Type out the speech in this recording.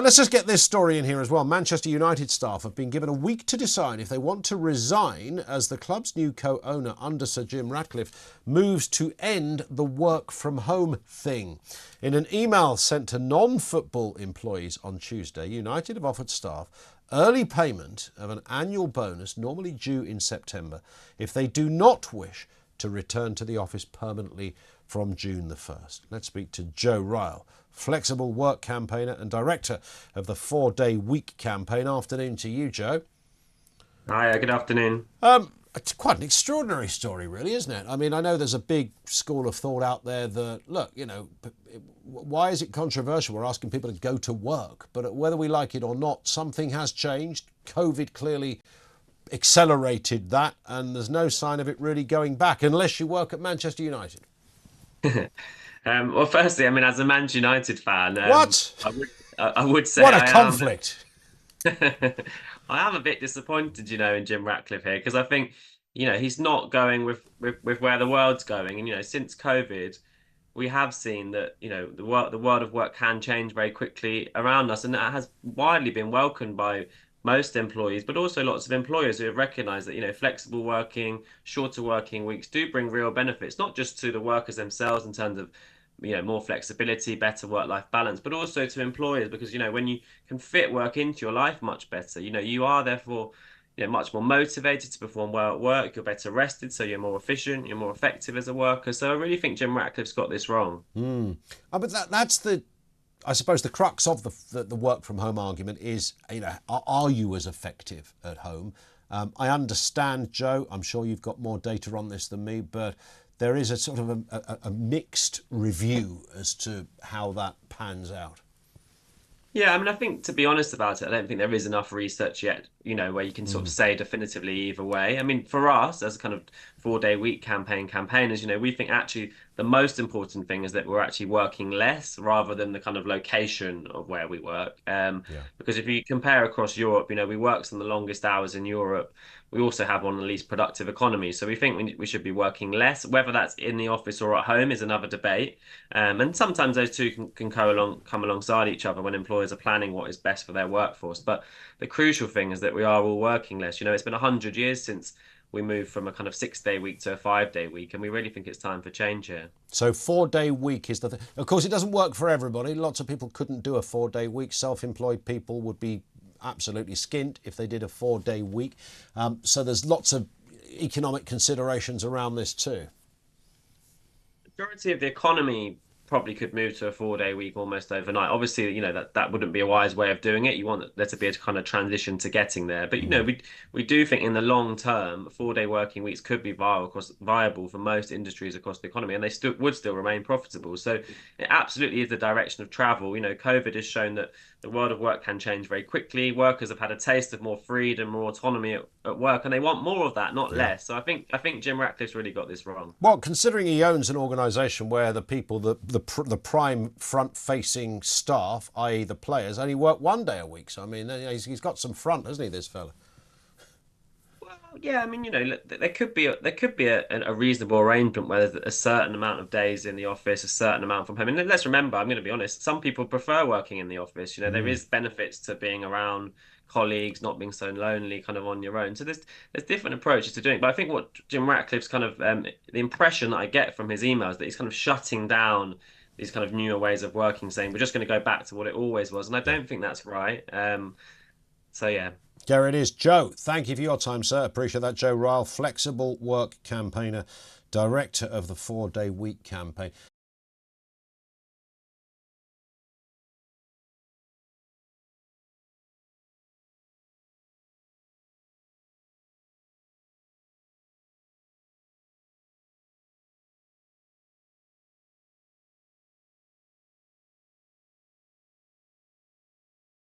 Let's just get this story in here as well. Manchester United staff have been given a week to decide if they want to resign as the club's new co-owner under Sir Jim Ratcliffe moves to end the work from home thing. In an email sent to non-football employees on Tuesday, United have offered staff early payment of an annual bonus normally due in September if they do not wish to return to the office permanently from June the 1st. Let's speak to Joe Ryle, flexible work campaigner and director of the 4-Day Week campaign. Afternoon to you, Joe. Hi, good afternoon. It's quite an extraordinary story, really, isn't it? I mean, I know there's a big school of thought out there that, look, why is it controversial? We're asking people to go to work, but whether we like it or not, something has changed. COVID clearly accelerated that, and there's no sign of it really going back unless you work at Manchester United. Well, firstly, I mean, as a Manchester United fan, What? I would say What a I am conflict. I am a bit disappointed, in Jim Ratcliffe here because I think, he's not going with where the world's going, and since COVID, we have seen that the world of work can change very quickly around us, and that has widely been welcomed by most employees, but also lots of employers who have recognised that flexible working, shorter working weeks do bring real benefits, not just to the workers themselves in terms of more flexibility, better work-life balance, but also to employers because when you can fit work into your life much better, you are therefore much more motivated to perform well at work. You're better rested, so you're more efficient, you're more effective as a worker. So I really think Jim Ratcliffe's got this wrong. But that's the, I suppose, the crux of the work from home argument is, are you as effective at home? I understand, Joe, I'm sure you've got more data on this than me, but there is a sort of a mixed review as to how that pans out. Yeah, I mean, I think to be honest about it, I don't think there is enough research yet, where you can sort of say definitively either way. I mean, for us as a kind of 4-day week campaigners, we think actually the most important thing is that we're actually working less rather than the kind of location of where we work. Yeah. Because if you compare across Europe, we work some of the longest hours in Europe. We also have one of the least productive economies. So we think we should be working less. Whether that's in the office or at home is another debate. And sometimes those two can come alongside each other when employers are planning what is best for their workforce. But the crucial thing is that we are all working less. It's been 100 years since we moved from a kind of 6-day week to a 5-day week, and we really think it's time for change here. So 4-day week is the thing. Of course, it doesn't work for everybody. Lots of people couldn't do a 4-day week. Self-employed people would be absolutely skint if they did a 4-day week. So there's lots of economic considerations around this too. Majority of the economy probably could move to a 4-day week almost overnight. Obviously, that wouldn't be a wise way of doing it. You want there to be a kind of transition to getting there. But we do think in the long term, 4-day working weeks could be viable for most industries across the economy, and they would still remain profitable. So it absolutely is the direction of travel. COVID has shown that the world of work can change very quickly. Workers have had a taste of more freedom, more autonomy at work, and they want more of that, not less. So I think Jim Ratcliffe's really got this wrong. Well, considering he owns an organisation where the people, the prime front-facing staff, i.e. the players, only work 1 day a week. So, I mean, he's got some front, hasn't he, this fella? Well, yeah, I mean, look, there could be a reasonable arrangement where there's a certain amount of days in the office, a certain amount from home. And let's remember, I'm going to be honest, some people prefer working in the office. There is benefits to being around colleagues, not being so lonely, kind of on your own. So there's different approaches to doing it. But I think what Jim Ratcliffe's kind of the impression that I get from his emails that he's kind of shutting down these kind of newer ways of working, saying we're just going to go back to what it always was, and I Yeah. don't think that's right. So yeah. There it is. Joe, thank you for your time, sir. Appreciate that. Joe Ryle, flexible work campaigner, director of the 4-Day Week campaign.